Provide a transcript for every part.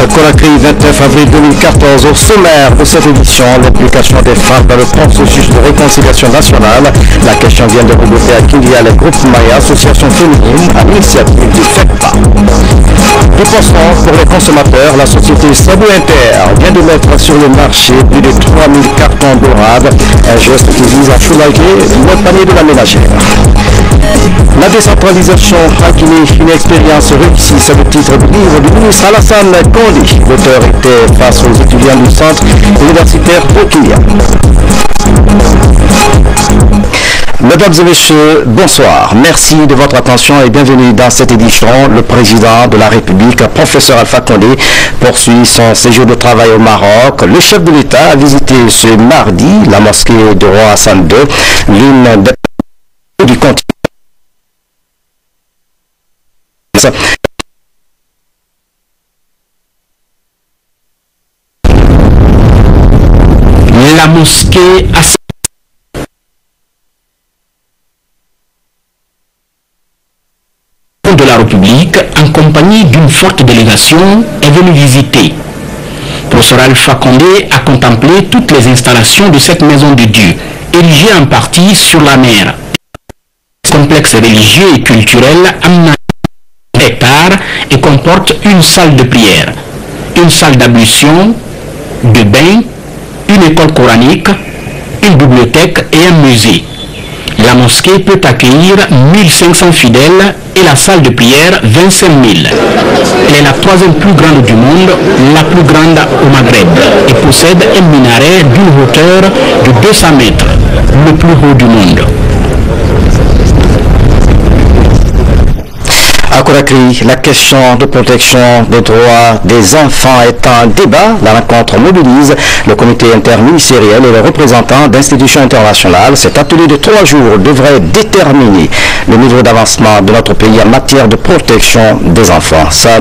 Conakry, 29 avril 2014. Au sommaire de cette édition, l'implication des femmes dans le processus de réconciliation nationale. La question vient de regrouper à Kindia le groupe Maya, association féminine, à l'initiative du FECPA. Dépensement pour les consommateurs, la société Sabou Inter vient de mettre sur le marché plus de 3000 cartons dorades, un geste qui vise à soulager le panier de la ménagère. La décentralisation a Guinée, une expérience réussie, c'est le titre du livre du ministre Alassane Kondi. L'auteur était face aux étudiants du centre universitaire Bokilia. Mesdames et messieurs, bonsoir. Merci de votre attention et bienvenue dans cette édition. Le président de la République, professeur Alpha Condé, poursuit son séjour de travail au Maroc. Le chef de l'État a visité ce mardi la mosquée de Roi Hassan II, l'une des du continent. La mosquée de la République, en compagnie d'une forte délégation, est venu visiter. Professeur Alpha Condé a contemplé toutes les installations de cette maison de Dieu, érigée en partie sur la mer. Complexe religieux et culturel amené hectares et comporte une salle de prière, une salle d'ablution, de bain, une école coranique, une bibliothèque et un musée. La mosquée peut accueillir 1500 fidèles et la salle de prière 25 000. Elle est la troisième plus grande du monde, la plus grande au Maghreb, et possède un minaret d'une hauteur de 200 mètres, le plus haut du monde. À Conakry, la question de protection des droits des enfants est un débat. La rencontre mobilise le comité interministériel et les représentants d'institutions internationales. Cet atelier de 3 jours devrait déterminer le niveau d'avancement de notre pays en matière de protection des enfants. Ça,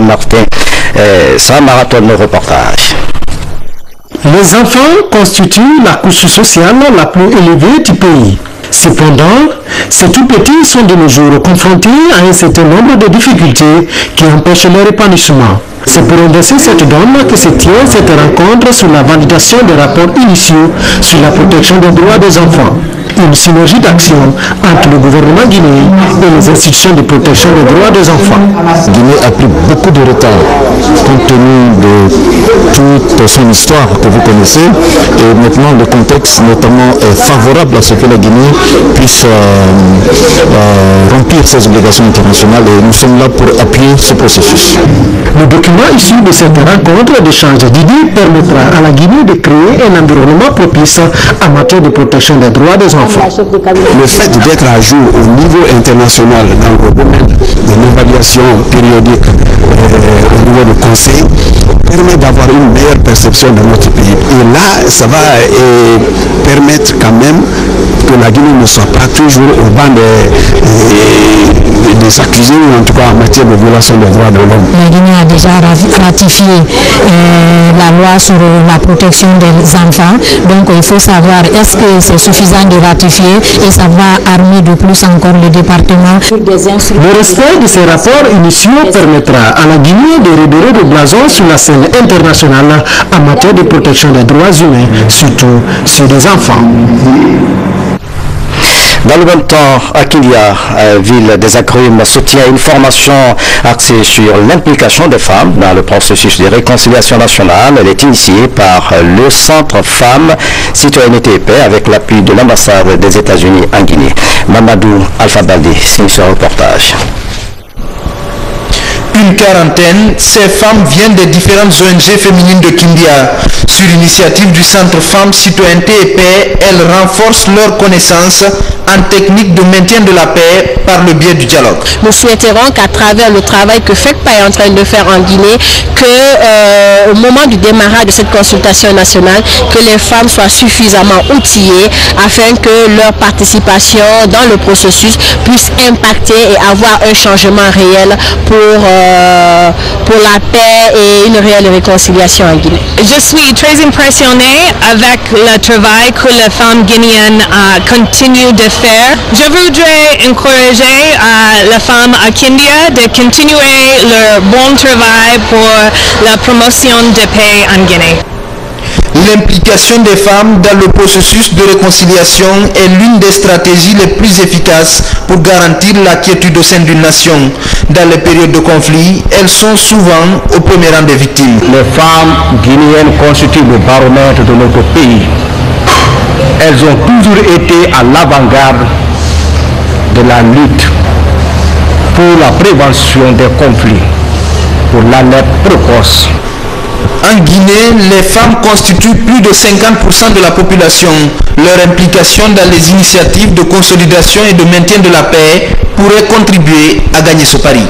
marathon de reportage. Les enfants constituent la couche sociale la plus élevée du pays. Cependant, ces tout petits sont de nos jours confrontés à un certain nombre de difficultés qui empêchent leur épanouissement. C'est pour inverser cette donne que se tient cette rencontre sur la validation des rapports initiaux sur la protection des droits des enfants. Une synergie d'action entre le gouvernement guinéen et les institutions de protection des droits des enfants. Guinée a pris beaucoup de retard compte tenu de toute son histoire que vous connaissez et maintenant le contexte notamment est favorable à ce que la Guinée puisse remplir ses obligations internationales et nous sommes là pour appuyer ce processus. Le document issu de cette rencontre d'échange d'idées permettra à la Guinée de créer un environnement propice en matière de protection des droits des enfants. Le fait d'être à jour au niveau international dans le domaine de l'évaluation périodique au niveau du Conseil permet d'avoir une meilleure perception de notre pays. Et là, ça va permettre quand même que la Guinée ne soit pas toujours au banc des accusés, ou en tout cas en matière de violation des droits de l'homme. La Guinée a déjà ratifié la loi sur la protection des enfants. Donc il faut savoir est-ce que c'est suffisant de ratifier et ça va armer de plus encore le département. Le respect de ces rapports initiaux permettra à la Guinée de redorer le blason sur la scène internationale en matière de protection des droits humains, surtout sur les enfants. Dans le même temps, Akilia, ville des agrumes, soutient une formation axée sur l'implication des femmes dans le processus de réconciliation nationale. Elle est initiée par le Centre Femmes Citoyenneté et Paix avec l'appui de l'ambassade des États-Unis en Guinée. Mamadou Alpha Baldé signe ce reportage. Une quarantaine, ces femmes viennent des différentes ONG féminines de Kindia. Sur l'initiative du Centre Femmes Citoyenneté et Paix, elles renforcent leurs connaissances en technique de maintien de la paix par le biais du dialogue. Nous souhaiterons qu'à travers le travail que FECPA est en train de faire en Guinée, au moment du démarrage de cette consultation nationale, que les femmes soient suffisamment outillées afin que leur participation dans le processus puisse impacter et avoir un changement réel pour la paix et une réelle réconciliation en Guinée. Je suis très impressionnée avec le travail que les femmes guinéennes continuent de faire. Je voudrais encourager les femmes à Kindia de continuer leur bon travail pour la promotion de paix en Guinée. L'implication des femmes dans le processus de réconciliation est l'une des stratégies les plus efficaces pour garantir la quiétude au sein d'une nation. Dans les périodes de conflit, elles sont souvent au premier rang des victimes. Les femmes guinéennes constituent le baromètre de notre pays. Elles ont toujours été à l'avant-garde de la lutte pour la prévention des conflits, pour l'alerte précoce. En Guinée, les femmes constituent plus de 50% de la population. Leur implication dans les initiatives de consolidation et de maintien de la paix pourrait contribuer à gagner ce pari.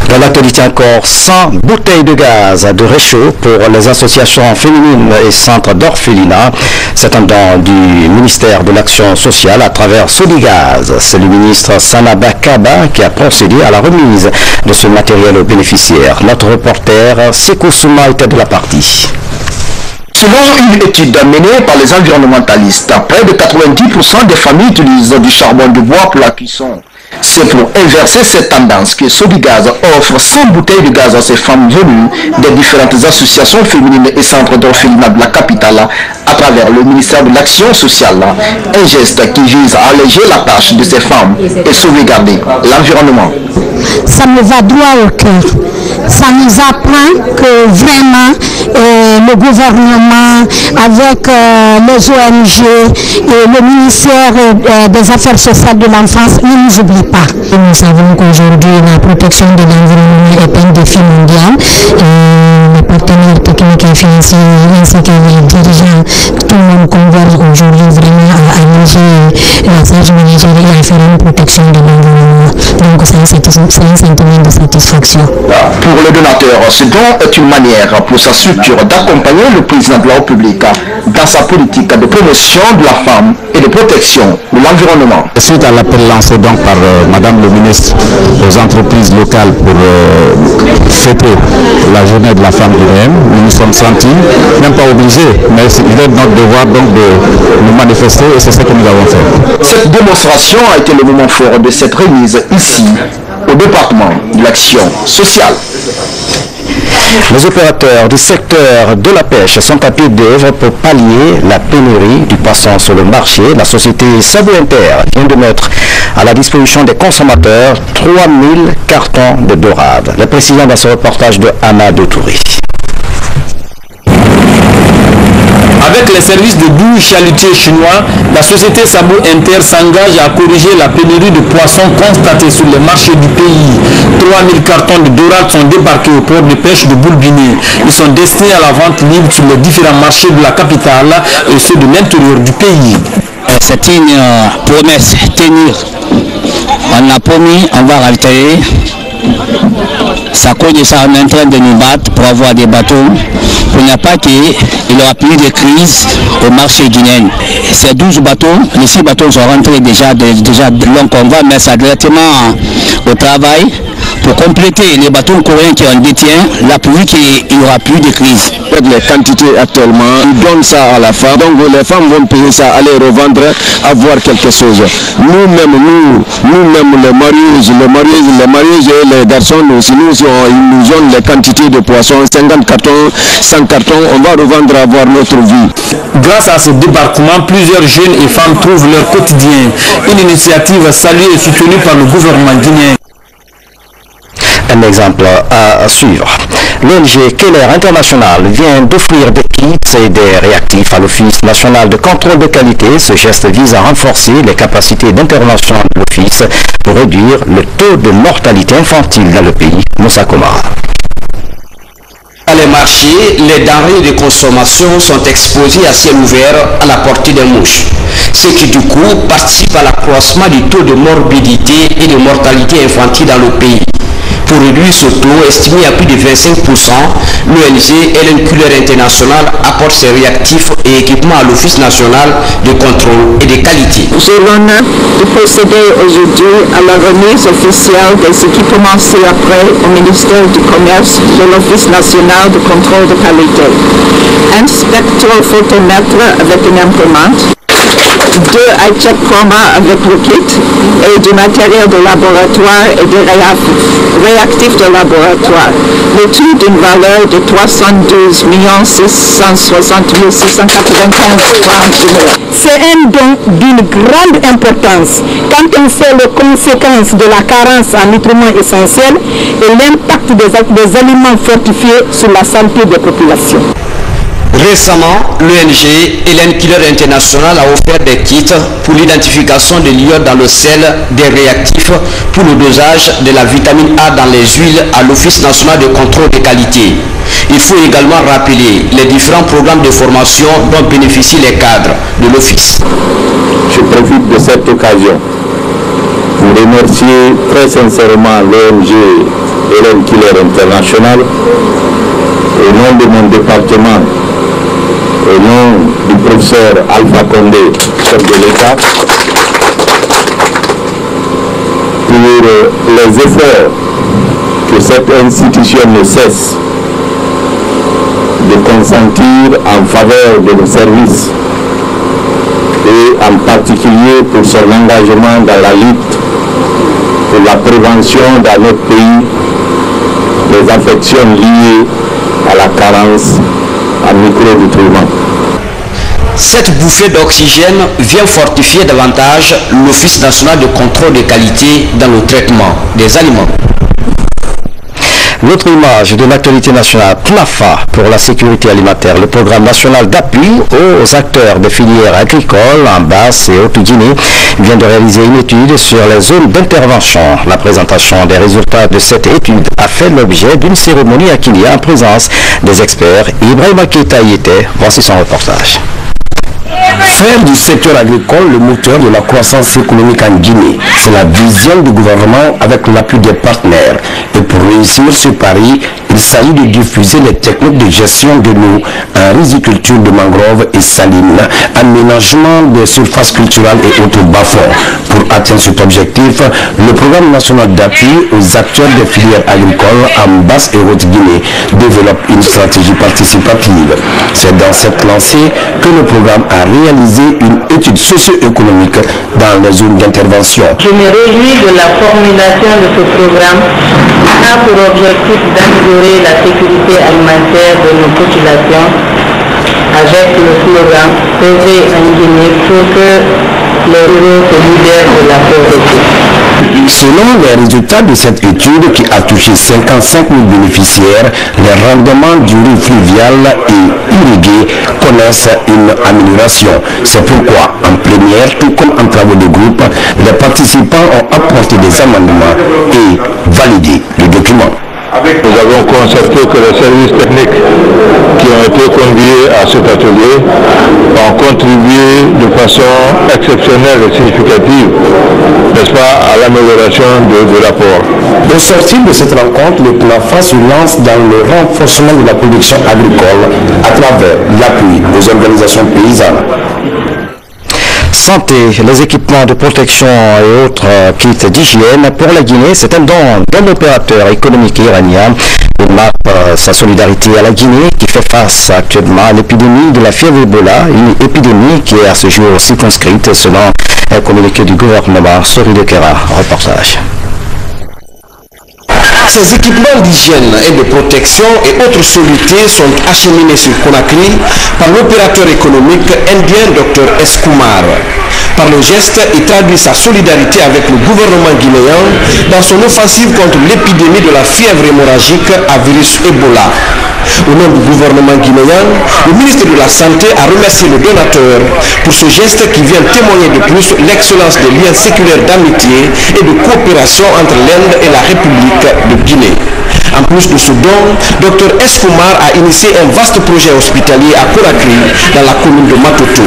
Dans l'actualité encore, 100 bouteilles de gaz de réchaud pour les associations féminines et centres d'orphelinat. C'est un don du ministère de l'Action sociale à travers Sodigaz. C'est le ministre Sanaba Kaba qui a procédé à la remise de ce matériel aux bénéficiaires. Notre reporter Sekou Souma était de la partie. Selon une étude menée par les environnementalistes, près de 90% des familles utilisent du charbon de bois pour la cuisson. C'est pour inverser cette tendance que Sodigaz offre 100 bouteilles de gaz à ces femmes venues des différentes associations féminines et centres d'orphelinat de la capitale à travers le ministère de l'Action sociale. Un geste qui vise à alléger la tâche de ces femmes et sauvegarder l'environnement. Ça me va droit au cœur. Ça nous apprend que vraiment le gouvernement avec les ONG et le ministère des Affaires sociales de l'enfance ne nous oublie pas. Nous savons qu'aujourd'hui la protection de l'environnement est un défi mondial. Les partenaires techniques et financiers ainsi que les dirigeants, tout le monde converge aujourd'hui vraiment à alléger la charge managériale et à faire une protection de l'environnement. Donc c'est un sentiment de satisfaction. Pour le donateur, ce don est une manière pour sa structure d'accompagner le président de la République dans sa politique de promotion de la femme et de protection de l'environnement. Suite à l'appel lancé donc par Madame le ministre aux entreprises locales pour fêter la journée de la femme guinéenne, nous nous sommes sentis, même pas obligés, mais il est notre devoir donc de nous manifester et c'est ce que nous avons fait. Cette démonstration a été le moment fort de cette remise ici au département de l'Action sociale. Les opérateurs du secteur de la pêche sont à pied d'œuvre pour pallier la pénurie du poisson sur le marché. La société Sabou Inter vient de mettre à la disposition des consommateurs 3000 cartons de dorade. Les précisions dans ce reportage de Anna de Toury. Avec les services de 12 chalutiers chinois, la société Sabou Inter s'engage à corriger la pénurie de poissons constatée sur les marchés du pays. 3000 cartons de dorade sont débarqués au port de pêche de Boulbiné. Ils sont destinés à la vente libre sur les différents marchés de la capitale et ceux de l'intérieur du pays. C'est une promesse tenir. On a promis, on va ravitailler. Ça cause de ça, on est en train de nous battre pour avoir des bateaux. Pour ne pas qu'il n'y aura plus de crise au marché guinéen. Ces 12 bateaux, les 6 bateaux sont rentrés déjà donc on va mettre ça directement au travail pour compléter les bateaux coréens qui en détiennent, là pour qu'il n'y aura plus de crise. Les quantités actuellement, ils donnent ça à la femme, donc les femmes vont payer ça, aller revendre, avoir quelque chose. Nous-mêmes, les mariés et les garçons, ils nous donnent les quantités de poissons, 50 cartons, 100 cartons, on va revendre, avoir notre vie. Grâce à ce débarquement, plusieurs jeunes et femmes trouvent leur quotidien. Une initiative saluée et soutenue par le gouvernement guinéen. Un exemple à suivre. L'ONG Keller International vient d'offrir des kits et des réactifs à l'Office national de contrôle de qualité. Ce geste vise à renforcer les capacités d'intervention de l'Office pour réduire le taux de mortalité infantile dans le pays. Moussa Komara. Dans les marchés, les denrées de consommation sont exposées à ciel ouvert à la portée des mouches, ce qui du coup participe à l'accroissement du taux de morbidité et de mortalité infantile dans le pays. Pour réduire ce taux estimé à plus de 25%, l'ONG Hélène Culler International apporte ses réactifs et équipements à l'Office national de contrôle et de qualité. J'ai l'honneur de procéder aujourd'hui à la remise officielle des équipements ci-après au ministère du Commerce de l'Office national de contrôle de qualité. Un spectrophotomètre avec une imprimante, 2 high-tech chroma avec le kit et du matériel de laboratoire et des réactifs de laboratoire. Le tout d'une valeur de 312 660 695 francs. C'est un don d'une grande importance quand on sait les conséquences de la carence en nutriments essentiels et l'impact des aliments fortifiés sur la santé des populations. Récemment, l'ONG Hélène Culler International a offert des kits pour l'identification de l'iode dans le sel, des réactifs pour le dosage de la vitamine A dans les huiles à l'Office national de contrôle de qualité. Il faut également rappeler les différents programmes de formation dont bénéficient les cadres de l'Office. Je profite de cette occasion pour remercier très sincèrement l'ONG Hélène Culler International au nom de mon département, au nom du professeur Alpha Condé, chef de l'État, pour les efforts que cette institution ne cesse de consentir en faveur de nos services et en particulier pour son engagement dans la lutte pour la prévention dans notre pays des affections liées à la carence en micronutriments. Cette bouffée d'oxygène vient fortifier davantage l'Office national de contrôle de qualité dans le traitement des aliments. L'autre image de l'actualité nationale, PNAFA pour la sécurité alimentaire, le programme national d'appui aux acteurs de filières agricoles en Basse et Haute-Guinée, vient de réaliser une étude sur les zones d'intervention. La présentation des résultats de cette étude a fait l'objet d'une cérémonie à Kinia en présence des experts. Ibrahima Keita y était. Voici son reportage. Faire du secteur agricole le moteur de la croissance économique en Guinée, c'est la vision du gouvernement avec l'appui des partenaires. Et pour réussir ce pari, il s'agit de diffuser les techniques de gestion de l'eau en riziculture de mangroves et salines, aménagement des surfaces culturelles et autres bas-fonds. Pour atteindre cet objectif, le programme national d'appui aux acteurs des filières agricoles en Basse et Haute-Guinée développe une stratégie participative. C'est dans cette lancée que le programme a réalisé une étude socio-économique dans les zones d'intervention. Je me réjouis de la formulation de ce programme qui a pour objectif d'améliorer la sécurité alimentaire de nos populations avec le slogan « Pauvreté en Guinée pour que les ruraux se libèrent de la pauvreté ». Selon les résultats de cette étude qui a touché 55 000 bénéficiaires, les rendements du riz fluvial et irrigué connaissent une amélioration. C'est pourquoi, en plénière, tout comme en travaux de groupe, les participants ont apporté des amendements et validé le document. Nous avons constaté que les services techniques qui ont été conviés à cet atelier ont contribué de façon exceptionnelle et significative, n'est-ce pas, à l'amélioration du rapport. Au sortir de cette rencontre, le PNAFA se lance dans le renforcement de la production agricole à travers l'appui aux organisations paysannes. Santé, les équipements de protection et autres kits d'hygiène pour la Guinée, c'est un don d'un opérateur économique iranien. Il marque sa solidarité à la Guinée qui fait face actuellement à l'épidémie de la fièvre Ebola, une épidémie qui est à ce jour circonscrite selon un communiqué du gouvernement. Sori de Kera, reportage. Ces équipements d'hygiène et de protection et autres solutés sont acheminés sur Conakry par l'opérateur économique indien Dr Eskumar. Par le geste, il traduit sa solidarité avec le gouvernement guinéen dans son offensive contre l'épidémie de la fièvre hémorragique à virus Ebola. Au nom du gouvernement guinéen, le ministre de la Santé a remercié le donateur pour ce geste qui vient témoigner de plus l'excellence des liens séculaires d'amitié et de coopération entre l'Inde et la République de Guinée. En plus de ce don, Dr Eskumar a initié un vaste projet hospitalier à Conakry, dans la commune de Matoto.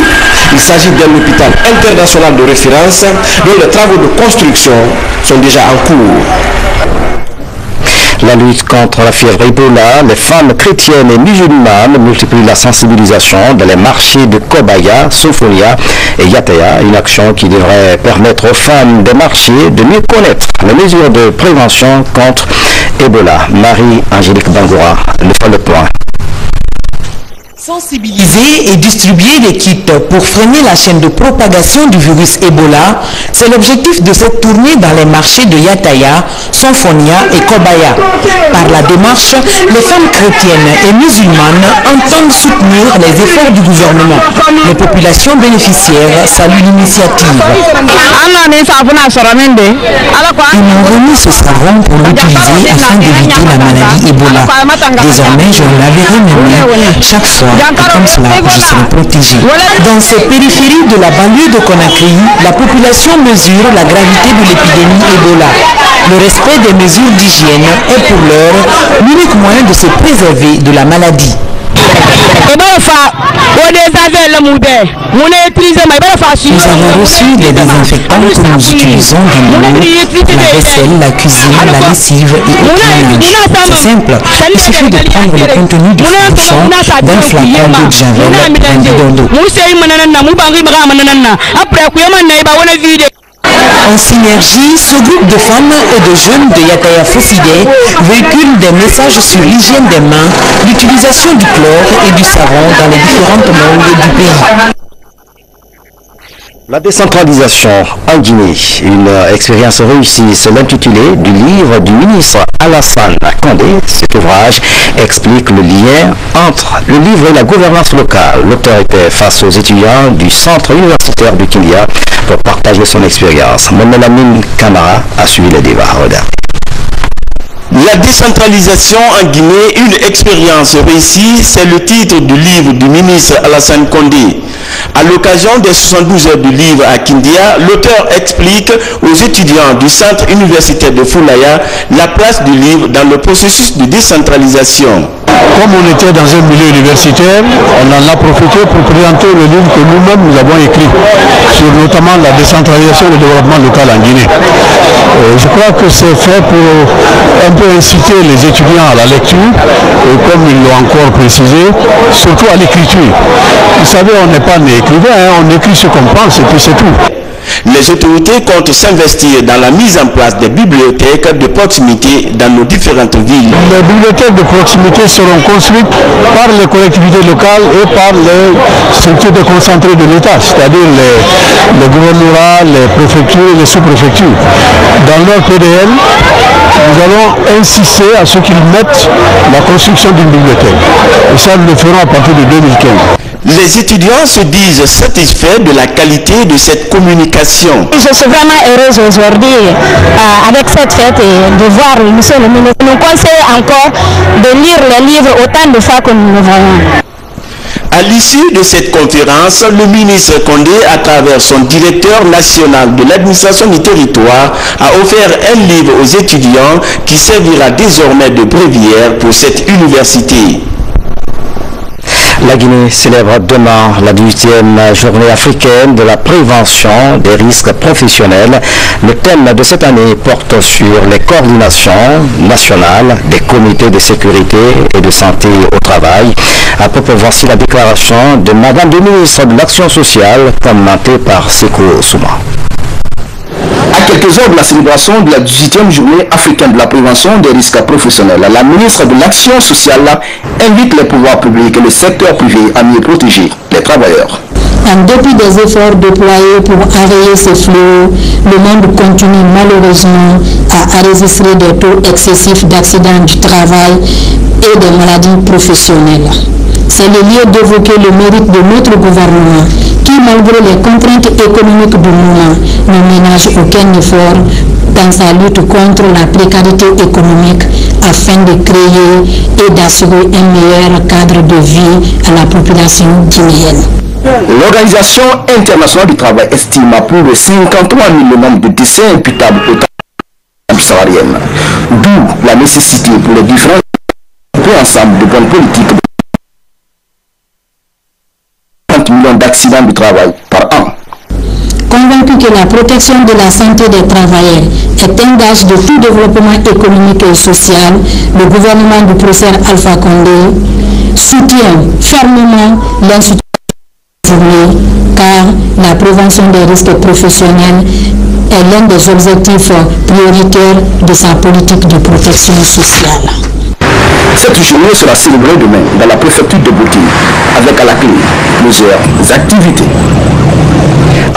Il s'agit d'un hôpital international de référence dont les travaux de construction sont déjà en cours. La lutte contre la fièvre Ebola, les femmes chrétiennes et musulmanes multiplient la sensibilisation dans les marchés de Kobaya, Sofonia et Yataya, une action qui devrait permettre aux femmes des marchés de mieux connaître les mesures de prévention contre Ebola. Marie-Angélique Bangoura nous fait le point. Sensibiliser et distribuer des kits pour freiner la chaîne de propagation du virus Ebola, c'est l'objectif de cette tournée dans les marchés de Yataya, Sonfonia et Kobaya. Par la démarche, les femmes chrétiennes et musulmanes entendent soutenir les efforts du gouvernement. Les populations bénéficiaires saluent l'initiative. Ils m'ont remis ce savon pour l'utiliser afin d'éviter la maladie Ebola. Désormais, je laverai mes mains chaque soir. Et comme cela, je serai protégé. Dans ces périphéries de la banlieue de Conakry, la population mesure la gravité de l'épidémie Ebola. Le respect des mesures d'hygiène est pour l'heure l'unique moyen de se préserver de la maladie. Nous avons reçu des désinfectants que nous utilisons dans l'eau, la vaisselle, la cuisine, la lessive et autres ménages. C'est simple, il suffit de prendre le contenu du bouchon d'un flacon d'eau de javel, d'un bidon d'eau. En synergie, ce groupe de femmes et de jeunes de Yataya Fossidé véhicule des messages sur l'hygiène des mains, l'utilisation du chlore et du savon dans les différentes langues du pays. La décentralisation en Guinée, une expérience réussie, c'est l'intitulé du livre du ministre Alassane Condé. Cet ouvrage explique le lien entre le livre et la gouvernance locale. L'auteur était face aux étudiants du centre universitaire du Kindia pour partager son expérience. Momelamine Kamara a suivi le débat. La décentralisation en Guinée, une expérience réussie, c'est le titre du livre du ministre Alassane Condé. À l'occasion des 72 heures du livre à Kindia, l'auteur explique aux étudiants du centre universitaire de Foulaya la place du livre dans le processus de décentralisation. Comme on était dans un milieu universitaire, on en a profité pour présenter le livre que nous-mêmes nous avons écrit sur notamment la décentralisation et le développement local en Guinée. Je crois que c'est fait pour un peu inciter les étudiants à la lecture, et comme ils l'ont encore précisé, surtout à l'écriture. Vous savez, on n'est pas né écrivain, on écrit ce qu'on pense et puis c'est tout. Les autorités comptent s'investir dans la mise en place des bibliothèques de proximité dans nos différentes villes. Les bibliothèques de proximité seront construites par les collectivités locales et par les structures déconcentrées de l'État, c'est-à-dire les gouvernorats, les préfectures et les sous-préfectures. Dans leur PDL, nous allons insister à ce qu'ils mettent la construction d'une bibliothèque. Et ça, nous le ferons à partir de 2015. Les étudiants se disent satisfaits de la qualité de cette communication. Je suis vraiment heureuse aujourd'hui avec cette fête et de voir monsieur le ministre. Nous conseille encore de lire les livres autant de fois que nous le voyons. À l'issue de cette conférence, le ministre Condé, à travers son directeur national de l'administration du territoire, a offert un livre aux étudiants qui servira désormais de bréviaire pour cette université. La Guinée célèbre demain la 18e journée africaine de la prévention des risques professionnels. Le thème de cette année porte sur les coordinations nationales des comités de sécurité et de santé au travail. À propos, voici la déclaration de Madame le ministre de l'Action sociale, commentée par Seko Souma. À quelques heures de la célébration de la 18e journée africaine de la prévention des risques professionnels, la ministre de l'Action sociale invite les pouvoirs publics et le secteur privé à mieux protéger les travailleurs. En dépit des efforts déployés pour enrayer ces fléaux, le monde continue malheureusement à enregistrer des taux excessifs d'accidents du travail et des maladies professionnelles. C'est le lieu d'évoquer le mérite de notre gouvernement qui, malgré les contraintes économiques du moment, ne ménage aucun effort dans sa lutte contre la précarité économique afin de créer et d'assurer un meilleur cadre de vie à la population guinéenne. L'Organisation internationale du travail estime à plus de 53 000 le nombre de décès imputables aux travailleurs salariés, d'où la nécessité pour les différents ensemble de bonnes politiques de 30 millions d'accidents du travail par an. Convaincu que la protection de la santé des travailleurs est un gage de tout développement économique et social, le gouvernement du professeur Alpha Condé soutient fermement l'institution car la prévention des risques professionnels est l'un des objectifs prioritaires de sa politique de protection sociale. Cette journée sera célébrée demain dans la préfecture de Bouti, avec à la clé plusieurs activités.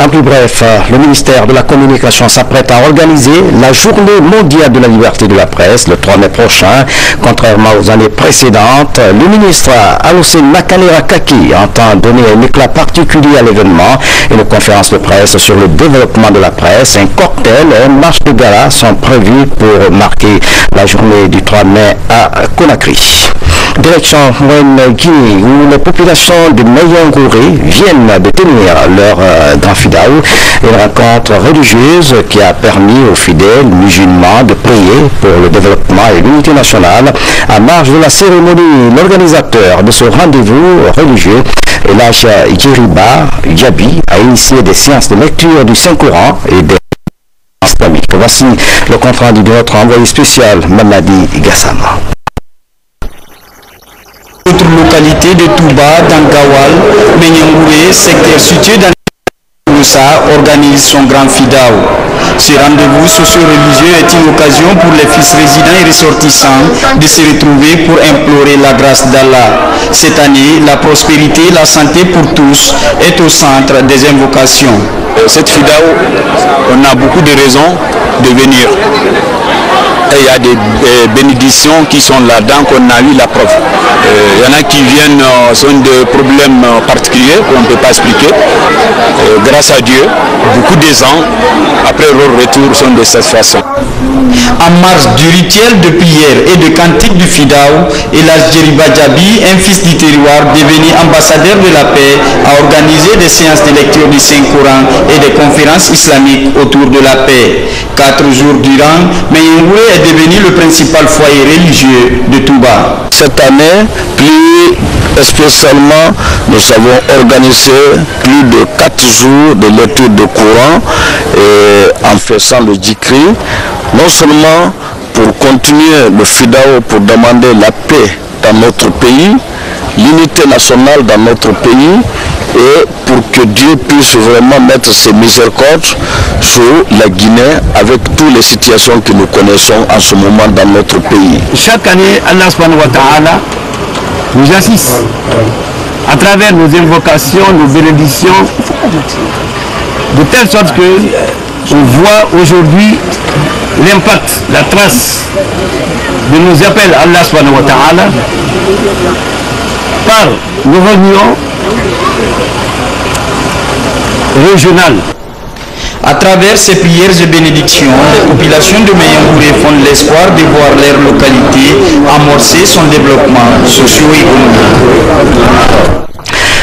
En plus bref, le ministère de la Communication s'apprête à organiser la journée mondiale de la liberté de la presse le 3 mai prochain. Contrairement aux années précédentes, le ministre Alocene Makanera Kaki entend donner un éclat particulier à l'événement. Une conférence de presse sur le développement de la presse, un cocktail et une marche de gala sont prévus pour marquer la journée du 3 mai à Conakry. Direction Guinée, où les populations de Mayangoré viennent de tenir leur grand fidao, une rencontre religieuse qui a permis aux fidèles musulmans de prier pour le développement et l'unité nationale. À marge de la cérémonie, l'organisateur de ce rendez-vous religieux, Elhaj Djeriba Diaby, a initié des séances de lecture du Saint-Coran et des islamiques. Voici le compte rendu de notre envoyé spécial, Mamadi Gassama. Autre localité de Touba, Dangawal, Menyangouré, secteur situé dans Moussa, organise son grand fidao. Ce rendez-vous socio-religieux est une occasion pour les fils résidents et ressortissants de se retrouver pour implorer la grâce d'Allah. Cette année, la prospérité et la santé pour tous est au centre des invocations. Cette fidao, on a beaucoup de raisons de venir. Et il y a des bénédictions qui sont là-dedans qu'on a eu la preuve. Il y en a qui viennent, sont des problèmes particuliers qu'on ne peut pas expliquer. Grâce à Dieu, beaucoup de gens, après leur retour, sont de cette façon. En marge du rituel de prière et de cantique du Fidao, Elhaj Djeriba Diaby, un fils du terroir devenu ambassadeur de la paix, a organisé des séances de lecture du Saint-Coran et des conférences islamiques autour de la paix. 4 jours durant, Menyangouré est devenu le principal foyer religieux de Touba. Cette année, plus spécialement, nous avons organisé plus de 4 jours de lecture de Coran et en faisant le dhikri, non seulement pour continuer le fidao, pour demander la paix dans notre pays, l'unité nationale dans notre pays, et pour que Dieu puisse vraiment mettre ses miséricordes sur la Guinée avec toutes les situations que nous connaissons en ce moment dans notre pays. Chaque année, Allah subhanahu wa ta'ala nous assiste à travers nos invocations, nos bénédictions, de telle sorte que on voit aujourd'hui l'impact, la trace de nos appels à Allah subhanahu wa ta'ala par nos réunions régionales. À travers ces prières et bénédictions, les populations de Menyangouré font l'espoir de voir leur localité amorcer son développement socio-économique.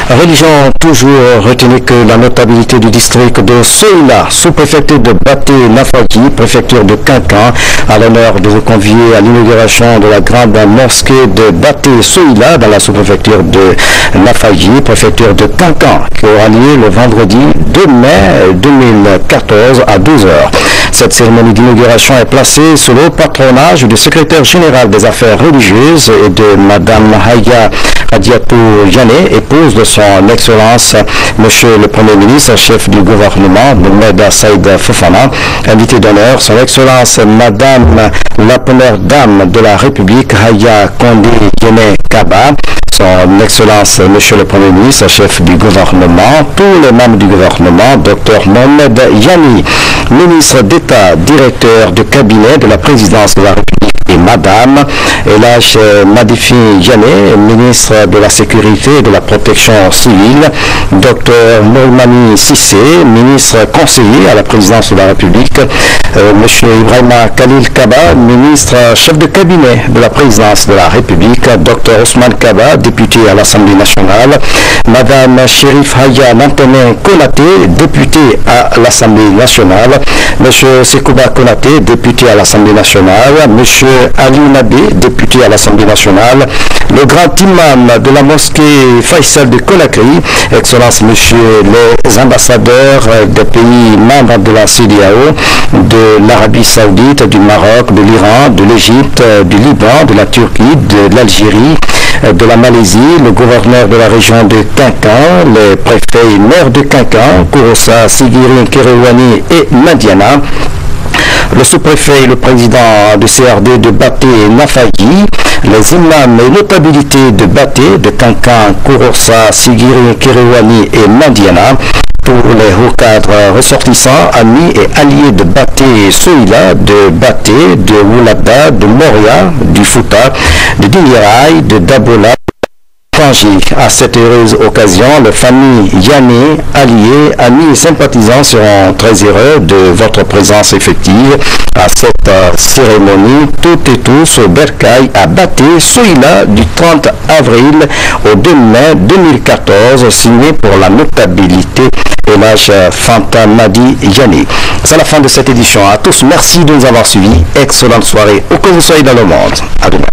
Religion toujours retenue que la notabilité du district de Soïla, sous-préfecture de Baté-Nafaki, préfecture de Kankan, a l'honneur de vous convier à l'inauguration de la grande mosquée de Baté-Soïla dans la sous-préfecture de Nafaki, préfecture de Kankan, qui aura lieu le vendredi 2 mai 2014 à 12h. Cette cérémonie d'inauguration est placée sous le patronage du secrétaire général des affaires religieuses et de Madame Haya Radiatou Jane, épouse de son Excellence Monsieur le Premier ministre, chef du gouvernement, Mohamed Saïd Fofana. Invité d'honneur, son Excellence Madame la Première Dame de la République, Haya Condé Yene Kaba. Son Excellence Monsieur le Premier ministre, chef du gouvernement, tous les membres du gouvernement, Dr Mohamed Yani, ministre d'État, directeur de cabinet de la présidence de la République, et Madame Elhaj Madifi Yane, ministre de la Sécurité et de la Protection civile, Dr Moulmani Sissé, ministre conseiller à la présidence de la République, Monsieur Ibrahima Khalil Kaba, ministre chef de cabinet de la présidence de la République, Dr Ousmane Kaba, député à l'Assemblée nationale, Madame Chérif Haya Nantonin Konaté, député à l'Assemblée nationale, Monsieur Sekouba Konaté, député à l'Assemblée nationale, Monsieur Ali Nabé, député à l'Assemblée nationale, le grand imam de la mosquée Faisal de Conakry, Excellence Monsieur les ambassadeurs des pays membres de la CEDEAO, de l'Arabie Saoudite, du Maroc, de l'Iran, de l'Égypte, du Liban, de la Turquie, de l'Algérie, de la Malaisie, le gouverneur de la région de Kankan, les préfets et maires de Kankan, Kouroussa, Sigiri, Kéréouani et Madiana, le sous-préfet et le président de CRD de Baté et Nafagui, les imams et notabilités de Baté, de Kankan, Kouroussa, Sigiri, Kéréouani et Madiana, pour les hauts cadres ressortissants, amis et alliés de Baté et Soïla, de Baté, de Woulada, de Moria, du Fouta, de Dilieraï, de Dabola. À cette heureuse occasion, les familles Yané, alliés, amis et sympathisants seront très heureux de votre présence effective à cette cérémonie toutes et tous au Bercail à Baté, Soïla du 30 avril au 2 mai 2014, signé pour la notabilité et l'âge Fanta Madi Yané. C'est la fin de cette édition. À tous, merci de nous avoir suivis. Excellente soirée où que vous soyez dans le monde. À demain.